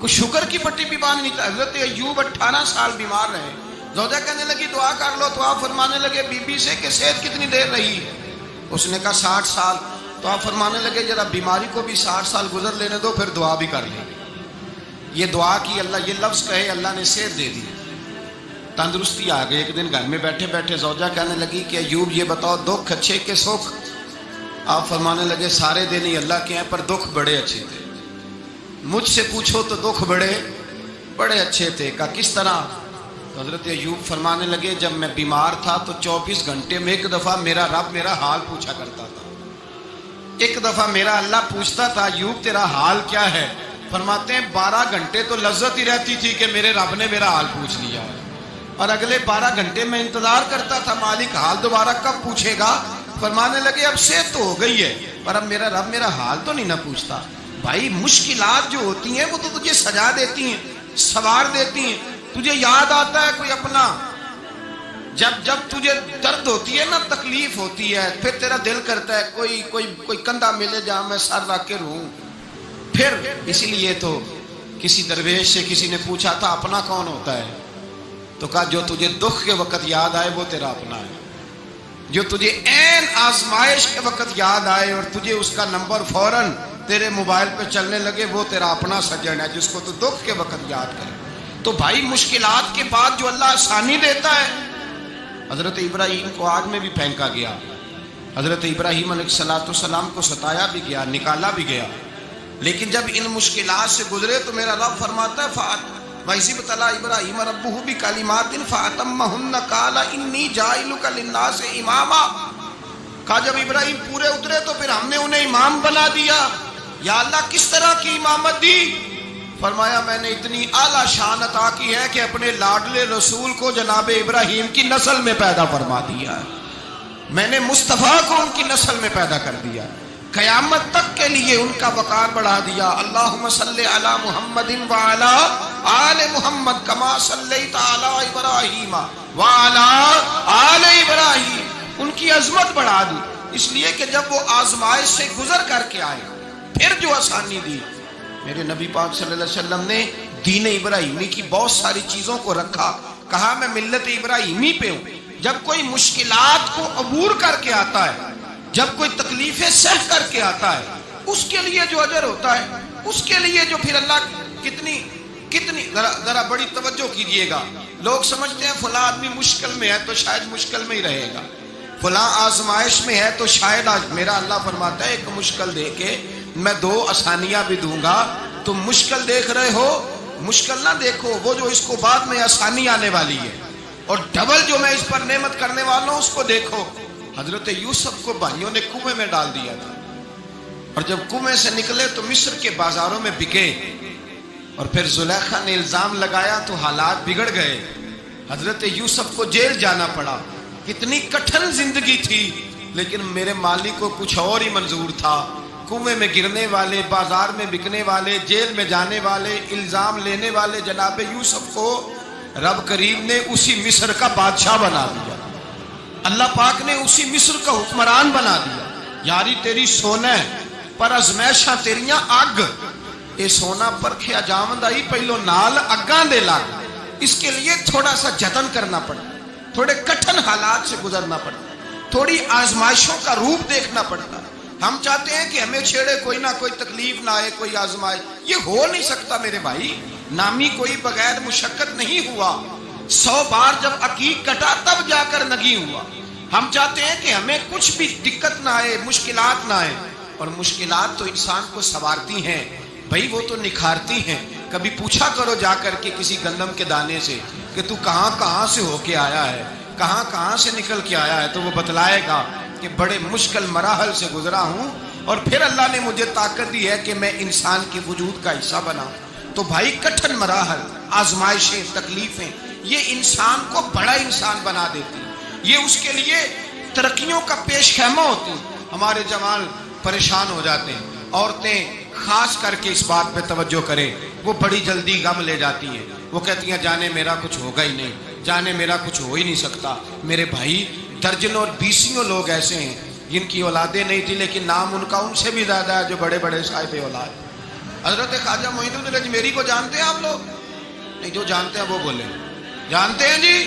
کوئی شکر کی پٹی بھی باندھ نہیں تھا۔ حضرت ایوب 18 سال بیمار رہے، زوجہ کہنے لگی دعا کر لو، تو آپ فرمانے لگے بی بی سے کہ صحت کتنی دیر رہی؟ اس نے کہا 60 سال۔ تو آپ فرمانے لگے ذرا بیماری کو بھی 60 سال گزر لینے دو، پھر دعا بھی کر لیں۔ یہ دعا کی، اللہ یہ لفظ کہے، اللہ نے صحت دے دی، تندرستی آ گئی۔ ایک دن گھر میں بیٹھے بیٹھے زوجہ کہنے لگی کہ ایوب یہ بتاؤ دکھ اچھے کہ سکھ؟ آپ فرمانے لگے سارے دن ہی اللہ کے ہیں، پر دکھ بڑے اچھے تھے۔ مجھ سے پوچھو تو دکھ بڑے اچھے تھے۔ کہا کس طرح؟ تو حضرت ایوب فرمانے لگے جب میں بیمار تھا تو 24 گھنٹے میں ایک دفعہ میرا رب میرا حال پوچھا کرتا تھا۔ ایک دفعہ میرا اللہ پوچھتا تھا ایوب تیرا حال کیا ہے؟ فرماتے ہیں 12 گھنٹے تو لذت ہی رہتی تھی کہ میرے رب نے میرا حال پوچھ لیا، اور اگلے 12 گھنٹے میں انتظار کرتا تھا مالک حال دوبارہ کب پوچھے گا۔ فرمانے لگے اب صحت تو ہو گئی ہے، پر اب میرا رب میرا حال تو نہیں نہ پوچھتا۔ بھائی مشکلات جو ہوتی ہیں وہ تو تجھے سجا دیتی ہیں، سوار دیتی ہیں۔ تجھے یاد آتا ہے کوئی اپنا، جب تجھے درد ہوتی ہے نا، تکلیف ہوتی ہے، پھر تیرا دل کرتا ہے کوئی کندھا ملے جہاں میں سر رکھ کے رہوں۔ پھر اسی لیے تو کسی درویش سے کسی نے پوچھا تھا اپنا کون ہوتا ہے؟ تو کہا جو تجھے دکھ کے وقت یاد آئے وہ تیرا اپنا ہے، جو تجھے عین آزمائش کے وقت یاد آئے اور تجھے اس کا نمبر فوراً تیرے موبائل پہ چلنے لگے وہ تیرا اپنا سجن ہے، جس کو تو دکھ کے وقت یاد کرے۔ تو بھائی مشکلات کے بعد جو اللہ آسانی دیتا ہے، حضرت ابراہیم کو آگ میں بھی پھینکا گیا، حضرت ابراہیم علیہ السلام کو ستایا بھی گیا، نکالا بھی گیا، لیکن جب ان مشکلات سے گزرے تو میرا رب فرماتا ہے وَإِذِ ابْتَلَىٰ إِبْرَاهِيمَ رَبُّهُ بِكَلِمَاتٍ فَأَتَمَّهُنَّ قَالَ إِنِّي جَاعِلُكَ لِلنَّاسِ إِمَامًا۔ کہا جب ابراہیم پورے اترے تو پھر ہم نے انہیں امام بنا دیا۔ یا اللہ کس طرح کی امامت دی؟ فرمایا میں نے اتنی اعلیٰ شان عطا کی ہے کہ اپنے لاڈلے رسول کو جناب ابراہیم کی نسل میں پیدا فرما دیا ہے، میں نے مصطفیٰ کو ان کی نسل میں پیدا کر دیا، قیامت تک کے لیے ان کا وقار بڑھا دیا۔ اللہم صلی علی محمد وعلی آل محمد کما صلیت علی ابراہیم وعلی آل ابراہیم، ان کی عظمت بڑھا دی، اس لیے کہ جب وہ آزمائش سے گزر کر کے آئے پھر جو آسانی دی۔ میرے نبی پاک صلی اللہ علیہ وسلم نے دین ابراہیمی کی بہت ساری چیزوں کو رکھا، کہا میں ملت ابراہیمی پہ ہوں۔ جب کوئی مشکلات کو عبور کر کے آتا ہے، جب کوئی تکلیفیں سہ کر کے آتا ہے، اس کے لیے جو اجر ہوتا ہے، اس کے لیے جو پھر اللہ کتنی ذرا بڑی توجہ کیجئے گا۔ لوگ سمجھتے ہیں فلاں آدمی مشکل میں ہے تو شاید مشکل میں ہی رہے گا، فلاں آزمائش میں ہے تو شاید آج میرا اللہ فرماتا ہے ایک مشکل دے کے میں 2 آسانیاں بھی دوں گا۔ تم مشکل دیکھ رہے ہو، مشکل نہ دیکھو، وہ جو اس کو بعد میں آسانی آنے والی ہے، اور ڈبل جو میں اس پر نعمت کرنے والا ہوں اس کو دیکھو۔ حضرت یوسف کو بھائیوں نے کنویں میں ڈال دیا تھا، اور جب کنویں سے نکلے تو مصر کے بازاروں میں بکے، اور پھر زلیخا نے الزام لگایا تو حالات بگڑ گئے، حضرت یوسف کو جیل جانا پڑا۔ کتنی کٹھن زندگی تھی، لیکن میرے مالک کو کچھ اور ہی منظور تھا۔ کنویں میں گرنے والے، بازار میں بکنے والے، جیل میں جانے والے، الزام لینے والے جناب یوسف کو رب کریم نے اسی مصر کا بادشاہ بنا دیا، اللہ پاک نے اسی مصر کا حکمران بنا دیا۔ یاری تیری سونا ہے پر ازمیشاں تیریاں اگ، اے سونا پرکھیا جاوندائی پہلو نال اگاں دے لگ۔ اس کے لیے تھوڑا سا جتن کرنا پڑتا، تھوڑے کٹھن حالات سے گزرنا پڑتا، تھوڑی آزمائشوں کا روپ دیکھنا پڑتا۔ ہم چاہتے ہیں کہ ہمیں چھیڑے کوئی نہ کوئی تکلیف نہ آئے، کوئی آزمائش، یہ ہو نہیں سکتا میرے بھائی۔ نامی کوئی بغیر مشقت نہیں ہوا، 100 بار جب عقیق کٹا تب جا کر نگی ہوا۔ ہم چاہتے ہیں کہ ہمیں کچھ بھی دقت نہ آئے، مشکلات نہ آئے، اور مشکلات تو انسان کو سنوارتی ہیں بھائی، وہ تو نکھارتی ہیں۔ کبھی پوچھا کرو جا کر کے کسی گندم کے دانے سے کہ تو کہاں سے ہو کے آیا ہے، کہاں سے نکل کے آیا ہے، تو وہ بتلائے گا کہ بڑے مشکل مراحل سے گزرا ہوں، اور پھر اللہ نے مجھے طاقت دی ہے کہ میں انسان کے وجود کا حصہ بناؤں۔ تو بھائی کٹھن مراحل، آزمائشیں، تکلیفیں، یہ انسان کو بڑا انسان بنا دیتی، یہ اس کے لیے ترقیوں کا پیش خیمہ ہوتی۔ ہمارے جوان پریشان ہو جاتے ہیں، عورتیں خاص کر کے اس بات پہ توجہ کریں، وہ بڑی جلدی غم لے جاتی ہیں، وہ کہتی ہیں جانے میرا کچھ ہوگا ہی نہیں، جانے میرا کچھ ہو ہی نہیں سکتا۔ میرے بھائی درجنوں اور بیسیوں لوگ ایسے ہیں جن کی اولادیں نہیں تھی، لیکن نام ان کا ان سے بھی زیادہ ہے جو بڑے بڑے صاحب اولاد۔ حضرت خواجہ معین الدین اجمیری کو جانتے ہیں آپ لوگ؟ نہیں، جو جانتے ہیں وہ بولیں. جانتے ہیں جی؟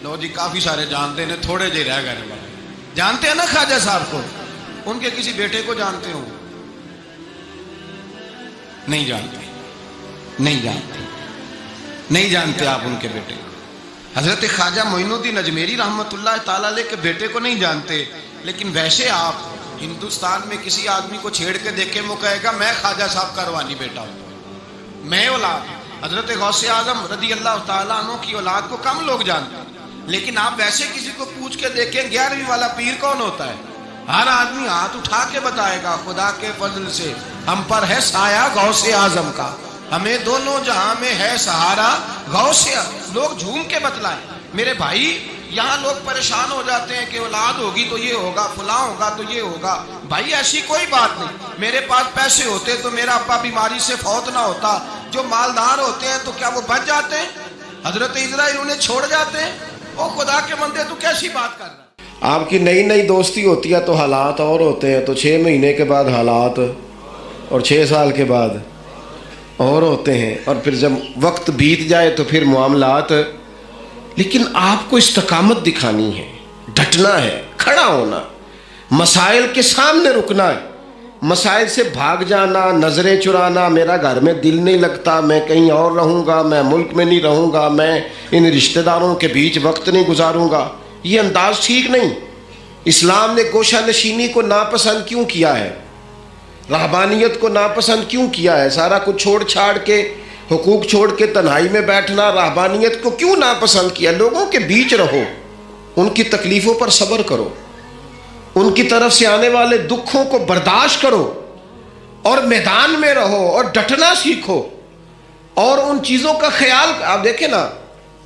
لو جی، کافی سارے جانتے ہیں، تھوڑے جی رہ گئے. جانتے ہیں نا خواجہ صاحب کو؟ ان کے کسی بیٹے کو جانتے ہو؟ نہیں جانتے. نہیں جانتے. نہیں جانتے آپ ان کے بیٹے کو. حضرت خواجہ معین الدین اجمیری رحمۃ اللہ تعالی علیہ کے بیٹے کو نہیں جانتے، لیکن ویسے آپ ہندوستان میں کسی آدمی کو چھیڑ کے دیکھیں، وہ کہے گا میں خواجہ صاحب کا روحانی بیٹا ہوں، میں اولاد. حضرت غوث اعظم رضی اللہ تعالیٰ عنہ کی اولاد کو کم لوگ جانتے ہیں، لیکن آپ ویسے کسی کو پوچھ کے دیکھیں 11ویں والا پیر کون ہوتا ہے، ہر آدمی ہاتھ اٹھا کے بتائے گا خدا کے فضل سے ہم پر ہے سایہ غوث اعظم کا، ہمیں دونوں جہاں میں ہے سہارا غوث اعظم. لوگ جھوم کے بتلائیں. میرے بھائی، یہاں لوگ پریشان ہو جاتے ہیں کہ اولاد ہوگی تو یہ ہوگا، فلاں ہوگا تو یہ ہوگا. بھائی ایسی کوئی بات نہیں. میرے پاس پیسے ہوتے تو میرا ابا بیماری سے فوت نہ ہوتا. جو مالدار ہوتے ہیں تو کیا وہ بچ جاتے ہیں؟ حضرت اسرائیل انہیں چھوڑ جاتے ہیں؟ او خدا کے بندے، تو کیسی بات کر رہا ہے؟ آپ کی نئی نئی دوستی ہوتی ہے تو حالات اور ہوتے ہیں، تو 6 مہینے کے بعد حالات اور 6 سال کے بعد اور ہوتے ہیں، اور پھر جب وقت بیت جائے تو پھر معاملات. لیکن آپ کو استقامت دکھانی ہے، ڈٹنا ہے، کھڑا ہونا، مسائل کے سامنے رکنا ہے. مسائل سے بھاگ جانا، نظریں چرانا، میرا گھر میں دل نہیں لگتا، میں کہیں اور رہوں گا، میں ملک میں نہیں رہوں گا، میں ان رشتہ داروں کے بیچ وقت نہیں گزاروں گا، یہ انداز ٹھیک نہیں. اسلام نے گوشہ نشینی کو ناپسند کیوں کیا ہے؟ رہبانیت کو ناپسند کیوں کیا ہے؟ سارا کچھ چھوڑ چھاڑ کے، حقوق چھوڑ کے تنہائی میں بیٹھنا، رہبانیت کو کیوں ناپسند کیا؟ لوگوں کے بیچ رہو، ان کی تکلیفوں پر صبر کرو، ان کی طرف سے آنے والے دکھوں کو برداشت کرو، اور میدان میں رہو اور ڈٹنا سیکھو، اور ان چیزوں کا خیال. آپ دیکھیں نا،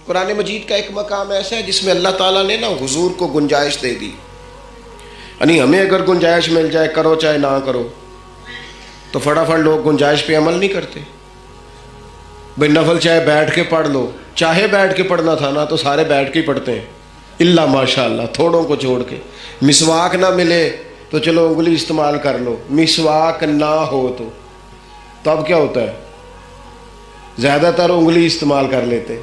قرآن مجید کا ایک مقام ایسا ہے جس میں اللہ تعالیٰ نے نا حضور کو گنجائش دے دی. یعنی ہمیں اگر گنجائش مل جائے، کرو چاہے نہ کرو، تو فٹافٹ لوگ گنجائش پہ عمل نہیں کرتے. بھائی نفل چاہے بیٹھ کے پڑھ لو، چاہے بیٹھ کے پڑھنا تھا نا تو سارے بیٹھ کے ہی پڑھتے ہیں، اللہ ماشاء اللہ تھوڑوں کو چھوڑ کے. مسواک نہ ملے تو چلو انگلی استعمال کر لو، مسواک نہ ہو تو اب کیا ہوتا ہے؟ زیادہ تر انگلی استعمال کر لیتے.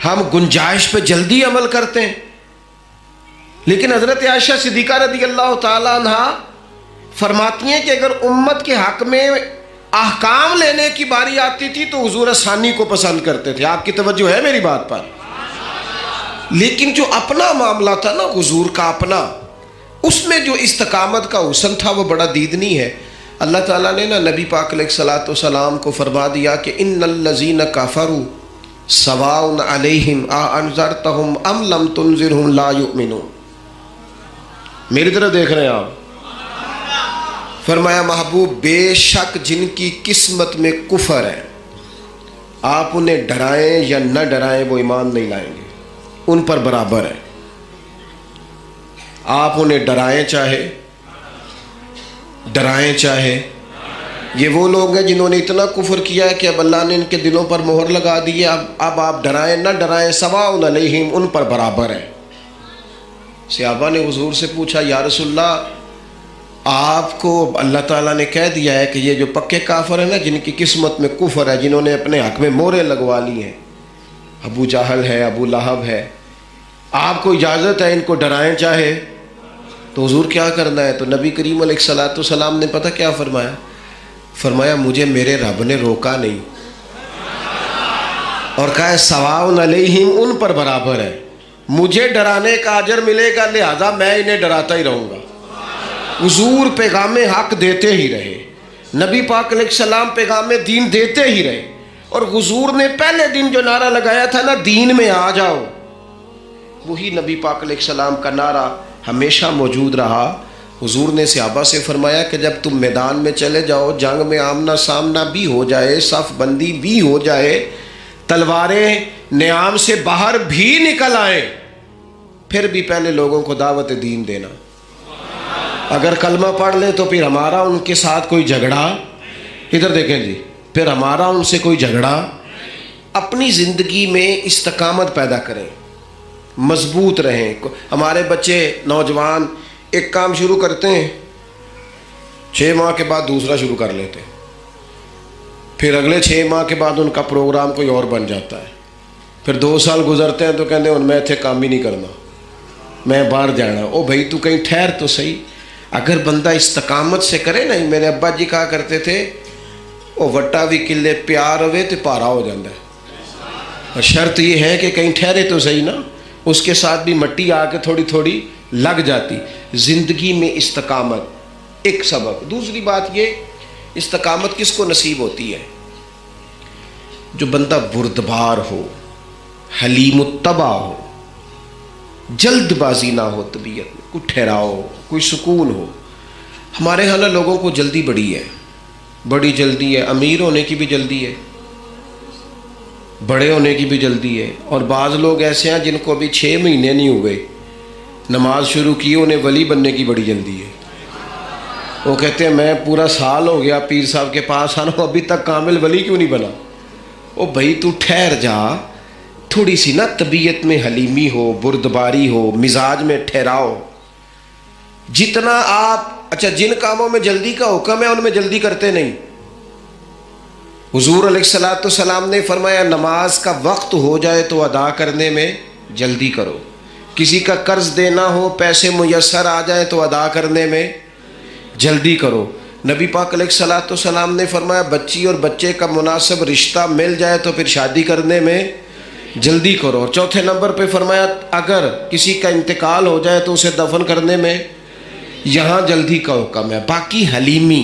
ہم گنجائش پہ جلدی عمل کرتے ہیں. لیکن حضرت عائشہ صدیقہ رضی اللہ تعالیٰ عنہ فرماتی ہیں کہ اگر امت کے حق میں احکام لینے کی باری آتی تھی تو حضور آسانی کو پسند کرتے تھے. آپ کی توجہ ہے میری بات پر؟ لیکن جو اپنا معاملہ تھا نا حضور کا اپنا، اس میں جو استقامت کا حسن تھا وہ بڑا دیدنی ہے. اللہ تعالیٰ نے نا نبی پاک علیہ الصلوۃ والسلام کو فرما دیا کہ ان الذین کفروا سواء علیہم اانذرتہم ام لم تنذرہم لا یؤمنون. میری طرف دیکھ رہے ہیں آپ؟ فرمایا محبوب بے شک جن کی قسمت میں کفر ہے، آپ انہیں ڈرائیں یا نہ ڈرائیں وہ ایمان نہیں لائیں گے، ان پر برابر ہے. آپ انہیں ڈرائیں چاہے. یہ وہ لوگ ہیں جنہوں نے اتنا کفر کیا ہے کہ اب اللہ نے ان کے دلوں پر مہر لگا دی ہے. اب آپ ڈرائیں نہ ڈرائیں سواء علیہم، ان پر برابر ہے. صحابہ نے حضور سے پوچھا یا رسول اللہ، آپ کو اللہ تعالیٰ نے کہہ دیا ہے کہ یہ جو پکے کافر ہیں نا، جن کی قسمت میں کفر ہے، جنہوں نے اپنے حق میں مہریں لگوا لی ہیں، ابو جہل ہے، ابو لہب ہے، آپ کو اجازت ہے ان کو ڈرائیں چاہے. تو حضور کیا کرنا ہے؟ تو نبی کریم علیہ الصلوۃ والسلام نے پتہ کیا فرمایا؟ فرمایا مجھے میرے رب نے روکا نہیں، اور کہا ہے سواء علیہم، ان پر برابر ہے. مجھے ڈرانے کا اجر ملے گا، لہذا میں انہیں ڈراتا ہی رہوں گا. حضور پیغام حق دیتے ہی رہے، نبی پاک علیہ السلام پیغام دین دیتے ہی رہے. اور حضور نے پہلے دن جو نعرہ لگایا تھا نا، دین میں آ جاؤ، وہی نبی پاک علیہ السلام کا نعرہ ہمیشہ موجود رہا. حضور نے صحابہ سے فرمایا کہ جب تم میدان میں چلے جاؤ، جنگ میں آمنا سامنا بھی ہو جائے، صف بندی بھی ہو جائے، تلواریں نیام سے باہر بھی نکل آئیں، پھر بھی پہلے لوگوں کو دعوت دین دینا. اگر کلمہ پڑھ لیں تو پھر ہمارا ان کے ساتھ کوئی جھگڑا، ادھر دیکھیں جی، پھر ہمارا ان سے کوئی جھگڑا. اپنی زندگی میں استقامت پیدا کریں، مضبوط رہیں. ہمارے بچے نوجوان ایک کام شروع کرتے ہیں، 6 ماہ کے بعد دوسرا شروع کر لیتے ہیں. پھر اگلے 6 ماہ کے بعد ان کا پروگرام کوئی اور بن جاتا ہے. پھر 2 سال گزرتے ہیں تو کہتے ہیں میں اتنے کام ہی نہیں کرنا, میں باہر جانا. او بھائی تو کہیں ٹھہر تو صحیح. اگر بندہ استقامت سے کرے نا, میرے ابا جی کہا کرتے تھے وہ وٹا بھی کلے پیار ہوئے تو پارا ہو جاتا ہے. اور شرط یہ ہے کہ کہیں ٹھہرے تو صحیح نا, اس کے ساتھ بھی مٹی آ کے تھوڑی تھوڑی لگ جاتی. زندگی میں استقامت ایک سبب. دوسری بات یہ, استقامت کس کو نصیب ہوتی ہے؟ جو بندہ بردبار ہو, حلیم الطبع ہو, جلد بازی نہ ہو طبیعت میں, کوئی ٹھہراؤ, کوئی سکون ہو. ہمارے ہاں نا لوگوں کو جلدی بڑی ہے, بڑی جلدی ہے. امیر ہونے کی بھی جلدی ہے, بڑے ہونے کی بھی جلدی ہے. اور بعض لوگ ایسے ہیں جن کو ابھی 6 مہینے نہیں ہوئے نماز شروع کی, انہیں ولی بننے کی بڑی جلدی ہے. وہ کہتے ہیں میں پورا سال ہو گیا پیر صاحب کے پاس آنا, ابھی تک کامل ولی کیوں نہیں بنا؟ او بھائی تو ٹھہر جا, تھوڑی سی نا طبیعت میں حلیمی ہو, بردباری ہو, مزاج میں ٹھہراؤ. جتنا آپ جن کاموں میں جلدی کا حکم ہے ان میں جلدی کرتے نہیں. حضور علیہ الصلوۃ والسلام نے فرمایا نماز کا وقت ہو جائے تو ادا کرنے میں جلدی کرو. کسی کا قرض دینا ہو, پیسے میسر آ جائیں تو ادا کرنے میں جلدی کرو. نبی پاک علیہ الصلوۃ والسلام نے فرمایا بچی اور بچے کا مناسب رشتہ مل جائے تو پھر شادی کرنے میں جلدی کرو. اور چوتھے نمبر پہ فرمایا اگر کسی کا انتقال ہو جائے تو اسے دفن کرنے میں یہاں جلدی کا حکم ہے. باقی حلیمی,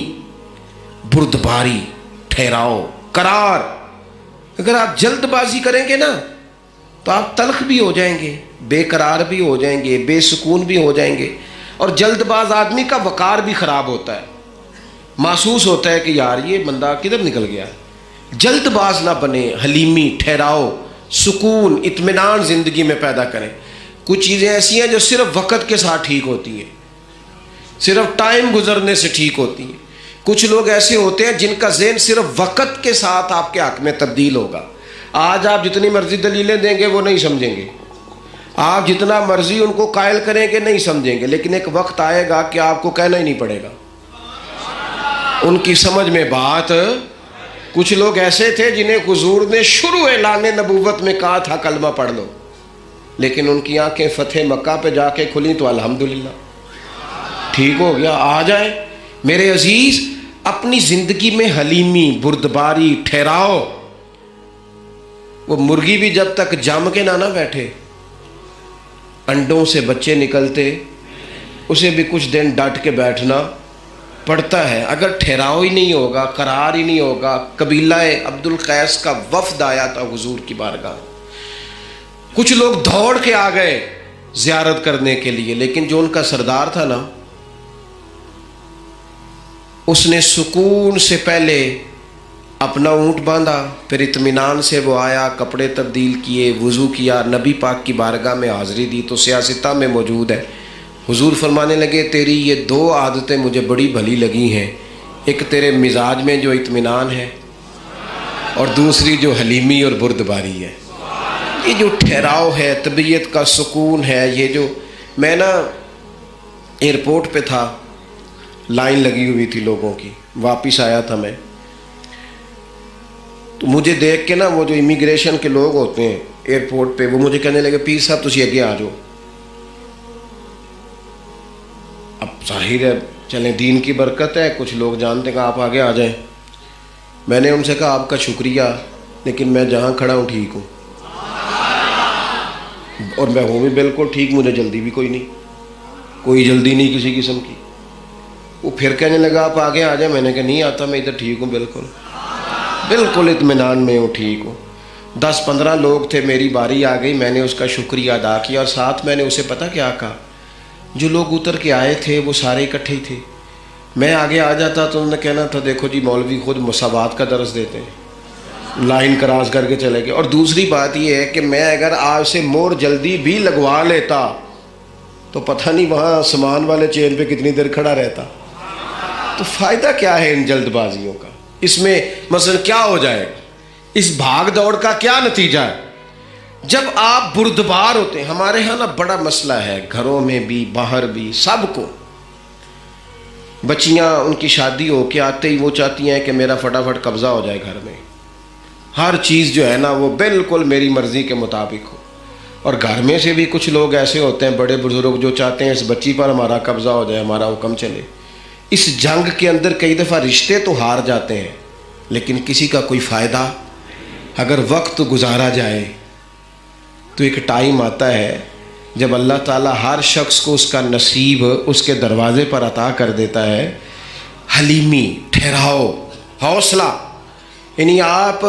بردباری, ٹھہراؤ, قرار. اگر آپ جلد بازی کریں گے نا تو آپ تلخ بھی ہو جائیں گے, بے قرار بھی ہو جائیں گے, بے سکون بھی ہو جائیں گے. اور جلد باز آدمی کا وقار بھی خراب ہوتا ہے, محسوس ہوتا ہے کہ یار یہ بندہ کدھر نکل گیا. جلد باز نہ بنے, حلیمی, ٹھہراؤ, سکون, اطمینان زندگی میں پیدا کریں. کچھ چیزیں ایسی ہیں جو صرف وقت کے ساتھ ٹھیک ہوتی ہیں, صرف ٹائم گزرنے سے ٹھیک ہوتی ہیں. کچھ لوگ ایسے ہوتے ہیں جن کا ذہن صرف وقت کے ساتھ آپ کے حق میں تبدیل ہوگا. آج آپ جتنی مرضی دلیلیں دیں گے وہ نہیں سمجھیں گے, آپ جتنا مرضی ان کو قائل کریں گے نہیں سمجھیں گے, لیکن ایک وقت آئے گا کہ آپ کو کہنا ہی نہیں پڑے گا, ان کی سمجھ میں بات. کچھ لوگ ایسے تھے جنہیں حضور نے شروع اعلان نبوت میں کہا تھا کلمہ پڑھ لو, لیکن ان کی آنکھیں فتح مکہ پہ جا کے کھلیں تو الحمدللہ ٹھیک ہو گیا. آ جائیں میرے عزیز, اپنی زندگی میں حلیمی, بردباری, ٹھہراؤ. وہ مرغی بھی جب تک جم کے نہ بیٹھے, انڈوں سے بچے نکلتے, اسے بھی کچھ دن ڈٹ کے بیٹھنا پڑتا ہے. اگر ٹھہراؤ ہی نہیں ہوگا, قرار ہی نہیں ہوگا. قبیلہ عبد القیس کا وفد آیا تھا حضور کی بارگاہ, کچھ لوگ دوڑ کے آ گئے زیارت کرنے کے لیے, لیکن جو ان کا سردار تھا نا, اس نے سکون سے پہلے اپنا اونٹ باندھا, پھر اطمینان سے وہ آیا, کپڑے تبدیل کیے, وضو کیا, نبی پاک کی بارگاہ میں حاضری دی. تو سیاستہ میں موجود ہے. حضور فرمانے لگے تیری یہ 2 عادتیں مجھے بڑی بھلی لگی ہیں, ایک تیرے مزاج میں جو اطمینان ہے, اور دوسری جو حلیمی اور بردباری ہے. یہ جو ٹھہراؤ ہے, طبیعت کا سکون ہے. یہ جو میں نا ایئرپورٹ پہ تھا, لائن لگی ہوئی تھی لوگوں کی, واپس آیا تھا میں, تو مجھے دیکھ کے نا وہ جو امیگریشن کے لوگ ہوتے ہیں ایئرپورٹ پہ, وہ مجھے کہنے لگے پیر صاحب تسی اگے آ جاؤ. اب ظاہر ہے چلیں دین کی برکت ہے, کچھ لوگ جانتے ہیں کہ آپ آگے آ جائیں. میں نے ان سے کہا آپ کا شکریہ, لیکن میں جہاں کھڑا ہوں ٹھیک ہوں, اور میں ہوں بھی بالکل ٹھیک, مجھے جلدی بھی کوئی نہیں, کوئی جلدی نہیں کسی قسم کی. وہ پھر کہنے لگا آپ آگے آ جائیں. میں نے کہا نہیں آتا, میں ادھر ٹھیک ہوں, بالکل اطمینان میں ہوں, ٹھیک ہوں. 10-15 لوگ تھے, میری باری آ گئی, میں نے اس کا شکریہ ادا کیا, اور ساتھ میں نے اسے پتہ کیا کہا, جو لوگ اتر کے آئے تھے وہ سارے اکٹھے ہی تھے. میں آگے آ جاتا تو انہوں نے کہنا تھا دیکھو جی مولوی خود مساوات کا درس دیتے ہیں, لائن کراس کر کے چلے گئے. اور دوسری بات یہ ہے کہ میں اگر آج سے مور جلدی بھی لگوا لیتا تو پتہ نہیں وہاں سامان والے چین پہ کتنی دیر کھڑا رہتا. تو فائدہ کیا ہے ان جلد بازیوں کا؟ اس میں مثلا کیا ہو جائے گا؟ اس بھاگ دوڑ کا کیا نتیجہ ہے؟ جب آپ بردبار ہوتے ہیں, ہمارے ہاں نا بڑا مسئلہ ہے, گھروں میں بھی باہر بھی سب کو, بچیاں ان کی شادی ہو کے آتے ہی وہ چاہتی ہیں کہ میرا فٹافٹ قبضہ ہو جائے گھر میں، ہر چیز جو ہے نا وہ بالکل میری مرضی کے مطابق ہو. اور گھر میں سے بھی کچھ لوگ ایسے ہوتے ہیں بڑے بزرگ جو چاہتے ہیں اس بچی پر ہمارا قبضہ ہو جائے، ہمارا حکم چلے. اس جنگ کے اندر کئی دفعہ رشتے تو ہار جاتے ہیں لیکن کسی کا کوئی فائدہ. اگر وقت گزارا جائے تو ایک ٹائم آتا ہے جب اللہ تعالیٰ ہر شخص کو اس کا نصیب اس کے دروازے پر عطا کر دیتا ہے. حلیمی، ٹھہراؤ، حوصلہ. یعنی آپ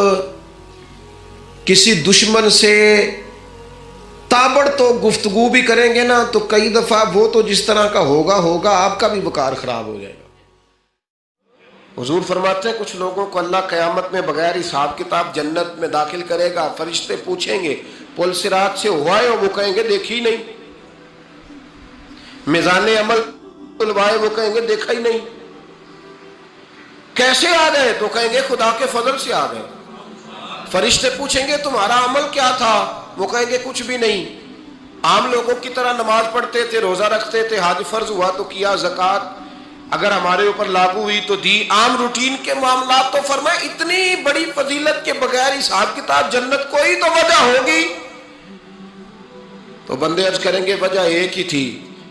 کسی دشمن سے تابڑ تو گفتگو بھی کریں گے نا تو کئی دفعہ وہ تو جس طرح کا ہوگا آپ کا بھی وقار خراب ہو جائے گا. حضور فرماتے ہیں کچھ لوگوں کو اللہ قیامت میں بغیر حساب کتاب جنت میں داخل کرے گا. فرشتے پوچھیں گے پل صراط سے ہوا ہے؟ وہ کہیں گے دیکھی نہیں. میزان عمل تلوائے؟ وہ کہیں گے دیکھا ہی نہیں. کیسے آ گئے؟ تو کہیں گے خدا کے فضل سے آ گئے. فرشتے پوچھیں گے تمہارا عمل کیا تھا؟ وہ کہیں گے کچھ بھی نہیں. عام لوگوں کی طرح نماز پڑھتے تھے، روزہ رکھتے تھے، حج فرض ہوا تو کیا، زکوٰۃ اگر ہمارے اوپر لاگو ہوئی تو دی، عام روٹین کے معاملات. تو فرمائے اتنی بڑی فضیلت کے بغیر حساب کتاب جنت، کوئی تو وجہ ہوگی. تو بندے عرض کریں گے وجہ ایک ہی تھی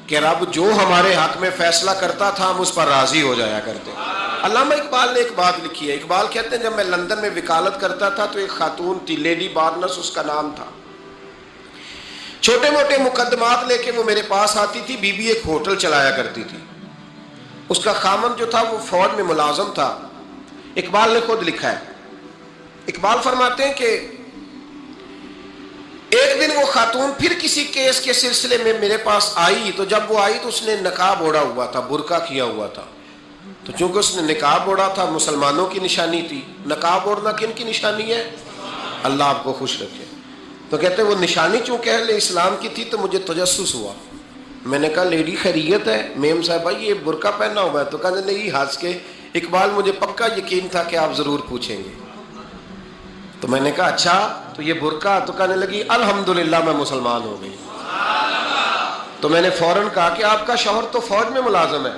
کہ رب جو ہمارے حق میں فیصلہ کرتا تھا ہم اس پر راضی ہو جایا کرتے. علامہ اقبال نے ایک بات لکھی ہے. اقبال کہتے ہیں جب میں لندن میں وکالت کرتا تھا تو ایک خاتون تھی، لیڈی بارنس اس کا نام تھا. چھوٹے موٹے مقدمات لے کے وہ میرے پاس آتی تھی. بی بی ایک ہوٹل چلایا کرتی تھی. اس کا خامن جو تھا وہ فوج میں ملازم تھا. اقبال نے خود لکھا ہے. اقبال فرماتے ہیں کہ ایک دن وہ خاتون پھر کسی کیس کے سلسلے میں میرے پاس آئی. تو جب وہ آئی تو اس نے نقاب اوڑھا ہوا تھا، برقع کیا ہوا تھا. تو چونکہ اس نے نقاب اوڑھا تھا مسلمانوں کی نشانی تھی. نقاب اوڑھنا کن کی نشانی ہے؟ اللہ آپ کو خوش رکھے. تو کہتے ہیں وہ نشانی چونکہ اہل اسلام کی تھی تو مجھے تجسس ہوا. میں نے کہا لیڈی خیریت ہے؟ میم صاحبہ یہ برقع پہنا ہوا ہے. تو کہنے نہیں ہنس کے اقبال مجھے پکا یقین تھا کہ آپ ضرور پوچھیں گے. تو میں نے کہا اچھا تو یہ برقع؟ تو کہنے لگی الحمدللہ میں مسلمان ہو گئی. تو میں نے فوراً کہا کہ آپ کا شوہر تو فوج میں ملازم ہے،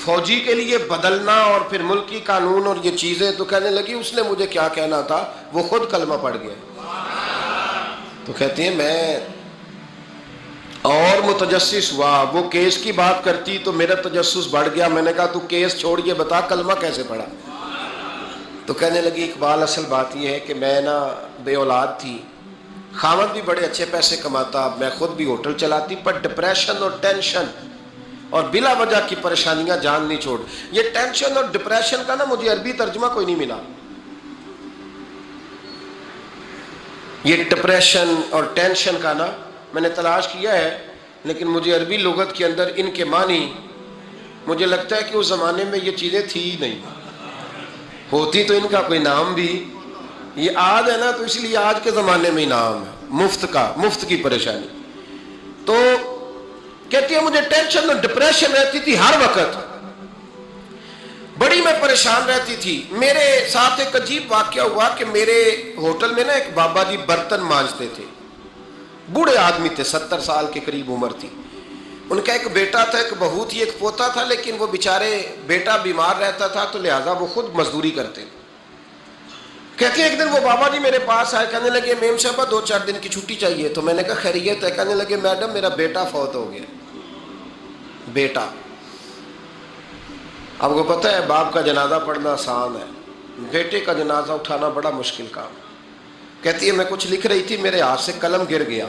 فوجی کے لیے بدلنا اور پھر ملکی قانون اور یہ چیزیں. تو کہنے لگی اس نے مجھے کیا کہنا تھا، وہ خود کلمہ پڑھ گیا. تو کہتی ہیں میں اور متجسس ہوا. وہ کیس کی بات کرتی تو میرا تجسس بڑھ گیا. میں نے کہا تو کیس چھوڑ یہ بتا کلمہ کیسے پڑھا؟ تو کہنے لگی اقبال اصل بات یہ ہے کہ میں نا بے اولاد تھی، خاوند بھی بڑے اچھے پیسے کماتا، میں خود بھی ہوٹل چلاتی، پر ڈپریشن اور ٹینشن اور بلا وجہ کی پریشانیاں جان نہیں چھوڑ. یہ ٹینشن اور ڈپریشن کا نا مجھے عربی ترجمہ کوئی نہیں ملا. یہ ڈپریشن اور ٹینشن کا نا میں نے تلاش کیا ہے لیکن مجھے عربی لغت کے اندر ان کے معنی مجھے لگتا ہے کہ اس زمانے میں یہ چیزیں تھی ہی نہیں. ہوتی تو ان کا کوئی نام بھی، یہ آج ہے نا تو اس لیے آج کے زمانے میں ہی نام ہے مفت کا، مفت کی پریشانی. تو کہتی ہے مجھے ٹینشن اور ڈپریشن رہتی تھی ہر وقت، بڑی میں پریشان رہتی تھی. میرے ساتھ ایک عجیب واقعہ ہوا کہ میرے ہوٹل میں نا ایک بابا جی برتن مانجتے تھے، بوڑھے آدمی تھے، 70 سال کے قریب عمر تھی. ان کا ایک بیٹا تھا، ایک بہو تھی، ایک پوتا تھا، لیکن وہ بیچارے بیٹا بیمار رہتا تھا تو لہٰذا وہ خود مزدوری کرتے. کہتے ہیں ایک دن وہ بابا جی میرے پاس آئے، کہنے لگے میم صاحبہ 2-4 دن کی چھٹی چاہیے. تو میں نے کہا خیریت ہے؟ کہنے لگے میڈم میرا بیٹا فوت ہو گیا. بیٹا، آپ کو پتہ ہے باپ کا جنازہ پڑھنا آسان ہے، بیٹے کا جنازہ اٹھانا بڑا مشکل کام. کہتی ہے میں کچھ لکھ رہی تھی، میرے ہاتھ سے قلم گر گیا.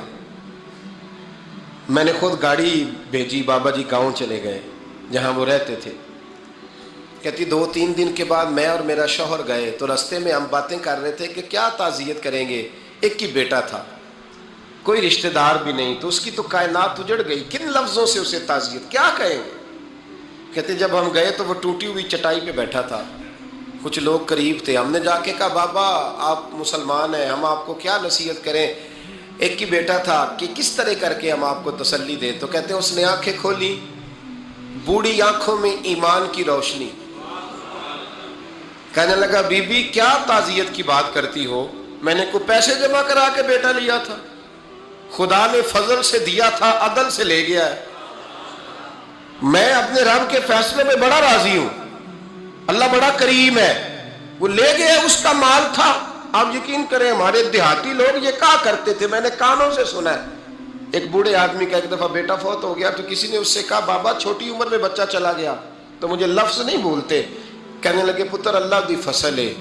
میں نے خود گاڑی بھیجی، بابا جی گاؤں چلے گئے جہاں وہ رہتے تھے. کہتی 2-3 دن کے بعد میں اور میرا شوہر گئے تو رستے میں ہم باتیں کر رہے تھے کہ کیا تعزیت کریں گے. ایک ہی بیٹا تھا، کوئی رشتہ دار بھی نہیں، تو اس کی تو کائنات اجڑ گئی، کن لفظوں سے اسے تعزیت کیا کہیں گے. کہتے جب ہم گئے تو وہ ٹوٹی ہوئی چٹائی پہ بیٹھا تھا، کچھ لوگ قریب تھے. ہم نے جا کے کہا بابا آپ مسلمان ہیں، ہم آپ کو کیا نصیحت کریں، ایک ہی بیٹا تھا، کہ کس طرح کر کے ہم آپ کو تسلی دیں. تو کہتے ہیں اس نے آنکھیں کھولی، بوڑھی آنکھوں میں ایمان کی روشنی. کہنے لگا بی بی کیا تعزیت کی بات کرتی ہو، میں نے کوئی پیسے جمع کرا کے بیٹا لیا تھا، خدا نے فضل سے دیا تھا، عدل سے لے گیا ہے. میں اپنے رب کے فیصلے میں بڑا راضی ہوں، اللہ بڑا کریم ہے، وہ لے گئے، اس کا مال تھا۔ آپ یقین کریں ہمارے دیہاتی لوگ یہ کہا کرتے تھے، میں نے کانوں سے سنا ہے، ایک بوڑھے آدمی کا ایک دفعہ بیٹا فوت ہو گیا تو کسی نے اس سے کہا بابا چھوٹی عمر میں بچہ چلا گیا، تو مجھے لفظ نہیں بھولتے، کہنے لگے پتر اللہ دی فصل ہے،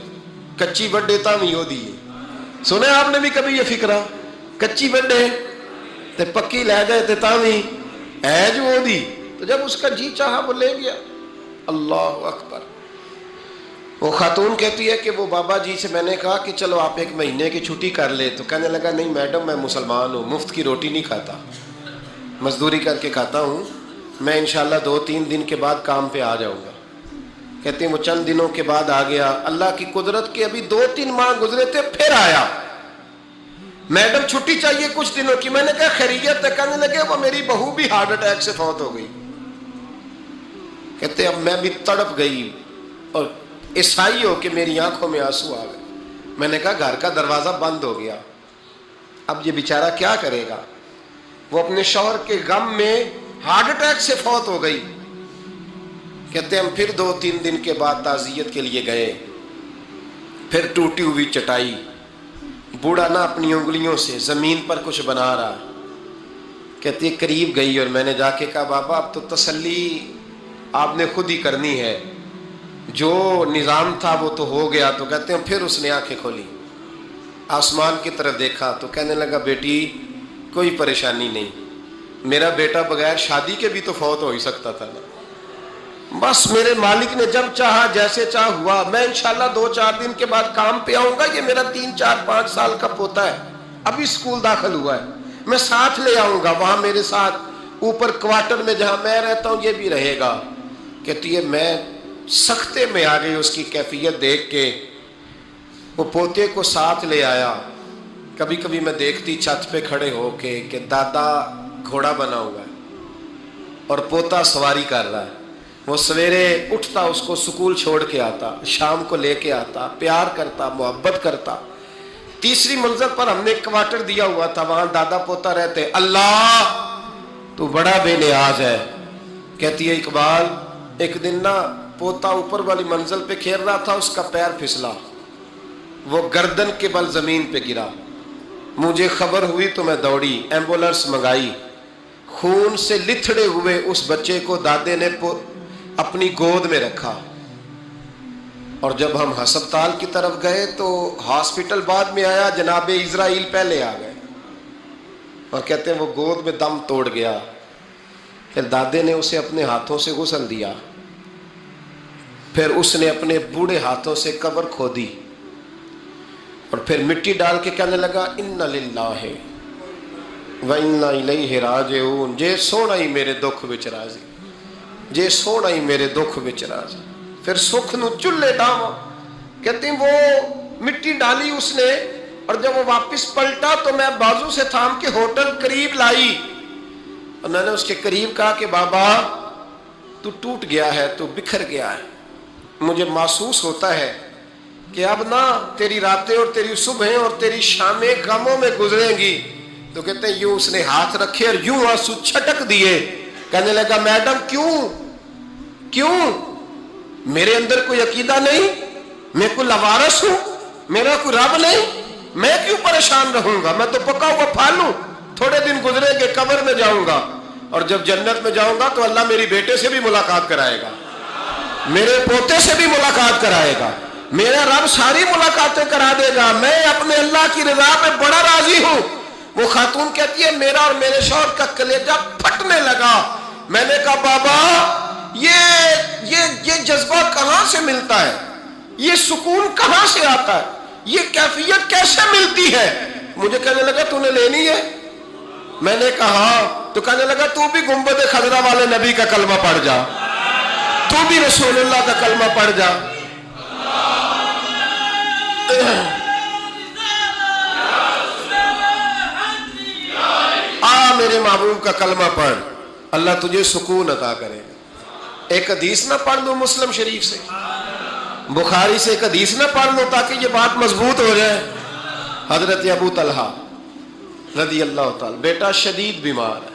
کچی بڑے تا بھی ہو دی۔ سنے آپ نے بھی کبھی یہ فکرہ، کچی بڑے تے پکی لے جائے تے تا بھی ہے جو ہو دی، تو جب اس کا جی چاہا وہ لے گیا۔ اللہ اکبر۔ وہ خاتون کہتی ہے کہ وہ بابا جی سے میں نے کہا کہ چلو آپ ایک مہینے کی چھٹی کر لے، تو کہنے لگا نہیں میڈم میں مسلمان ہوں، مفت کی روٹی نہیں کھاتا، مزدوری کر کے کھاتا ہوں، میں انشاءاللہ 2-3 دن کے بعد کام پہ آ جاؤں گا۔ کہتے ہیں وہ چند دنوں کے بعد آ گیا، اللہ کی قدرت کے ابھی 2-3 ماہ گزرے تھے پھر آیا، میڈم چھٹی چاہیے کچھ دنوں کی، میں نے کہا خیریت ہے؟ کہنے لگے وہ میری بہو بھی ہارٹ اٹیک سے فوت ہو گئی۔ کہتے اب میں بھی تڑپ گئی اور عیسائی ہو کہ میری آنکھوں میں آنسو آ گئے۔ میں نے کہا گھر کا دروازہ بند ہو گیا، اب یہ بیچارہ کیا کرے گا؟ وہ اپنے شوہر کے غم میں ہارٹ اٹیک سے فوت ہو گئی۔ کہتے ہم پھر 2-3 دن کے بعد تعزیت کے لیے گئے، پھر ٹوٹی ہوئی چٹائی، بوڑھا نہ اپنی انگلیوں سے زمین پر کچھ بنا رہا۔ کہتی قریب گئی اور میں نے جا کے کہا بابا اب تو تسلی آپ نے خود ہی کرنی ہے، جو نظام تھا وہ تو ہو گیا۔ تو کہتے ہیں پھر اس نے آنکھیں کھولی، آسمان کی طرف دیکھا تو کہنے لگا بیٹی کوئی پریشانی نہیں، میرا بیٹا بغیر شادی کے بھی تو فوت ہو ہی سکتا تھا نا، بس میرے مالک نے جب چاہا جیسے چاہ ہوا، میں انشاءاللہ 2-4 دن کے بعد کام پہ آؤں گا، یہ میرا 3-4-5 سال کا پوتا ہے، ابھی اسکول داخل ہوا ہے، میں ساتھ لے آؤں گا، وہاں میرے ساتھ اوپر کوارٹر میں جہاں میں رہتا ہوں یہ بھی رہے گا۔ کہتی ہے میں سختے میں آ گئی اس کی کیفیت دیکھ کے، وہ پوتے کو ساتھ لے آیا۔ کبھی کبھی میں دیکھتی چھت پہ کھڑے ہو کے کہ دادا گھوڑا بنا ہوا ہے اور پوتا سواری کر رہا ہے، وہ سویرے اٹھتا اس کو سکول چھوڑ کے آتا، شام کو لے کے آتا، پیار کرتا، محبت کرتا۔ تیسری منزل پر ہم نے ایک کوارٹر دیا ہوا تھا، وہاں دادا پوتا رہتے۔ اللہ تو بڑا بے نیاز ہے۔ کہتی ہے اقبال ایک دن نا پوتا اوپر والی منزل پہ کھیل رہا تھا، اس کا پیر پھسلا، وہ گردن کے بل زمین پہ گرا، مجھے خبر ہوئی تو میں دوڑی، ایمبولینس منگائی، خون سے لتھڑے ہوئے اس بچے کو دادے نے اپنی گود میں رکھا، اور جب ہم ہسپتال کی طرف گئے تو ہاسپٹل بعد میں آیا، جناب اسرائیل پہلے آ گئے، اور کہتے ہیں وہ گود میں دم توڑ گیا۔ پھر دادے نے اسے اپنے ہاتھوں سے غسل دیا، پھر اس نے اپنے بوڑھے ہاتھوں سے قبر کھودی اور پھر مٹی ڈال کے کہنے لگا اِنَّ لِلَّهِ وَإِنَّا إِلَيْهِ رَاجِعُونَ، جے سونا ہی میرے دکھ وچ راضی، جے سونا ہی میرے دکھ وچ راضی۔ پھر سکھ نو چلے ڈاواں، کہتے ہیں وہ مٹی ڈالی اس نے، اور جب وہ واپس پلٹا تو میں بازو سے تھام کے ہوٹل قریب لائی، اور میں نے اس کے قریب کہا کہ بابا تو ٹوٹ گیا ہے، تو بکھر گیا ہے، مجھے محسوس ہوتا ہے کہ اب نہ تیری راتیں اور تیری صبحیں اور تیری شامیں غموں میں گزریں گی۔ تو کہتے ہیں یوں اس نے ہاتھ رکھے اور یوں آنسو چھٹک دیے، کہنے لگا میڈم کیوں میرے اندر کوئی عقیدہ نہیں، میں کوئی لوارث ہوں، میرا کوئی رب نہیں، میں کیوں پریشان رہوں گا، میں تو پکا ہوا پھل ہوں، تھوڑے دن گزریں گے قبر میں جاؤں گا، اور جب جنت میں جاؤں گا تو اللہ میری بیٹے سے بھی ملاقات کرائے گا، میرے پوتے سے بھی ملاقات کرائے گا، میرا رب ساری ملاقاتیں کرا دے گا، میں اپنے اللہ کی رضا میں بڑا راضی ہوں۔ وہ خاتون کہتی ہے میرا اور میرے شوہر کا کلیجہ پھٹنے لگا، میں نے کہا بابا یہ جذبہ کہاں سے ملتا ہے، یہ سکون کہاں سے آتا ہے، یہ کیفیت کیسے ملتی ہے؟ مجھے کہنے لگا تو نے لینی ہے؟ میں نے کہا ہاں۔ تو کہنے لگا تو بھی گنبد خضرا والے نبی کا کلمہ پڑھ جا، تو بھی رسول اللہ کا کلمہ پڑھ جا۔ میرے محبوب کا کلمہ پڑھ، اللہ تجھے سکون عطا کرے گا۔ ایک حدیث نہ پڑھ لوں مسلم شریف سے، بخاری سے ایک حدیث نہ پڑھ لوں تاکہ یہ بات مضبوط ہو جائے۔ حضرت ابو طلحہ رضی اللہ تعالی، بیٹا شدید بیمار ہے،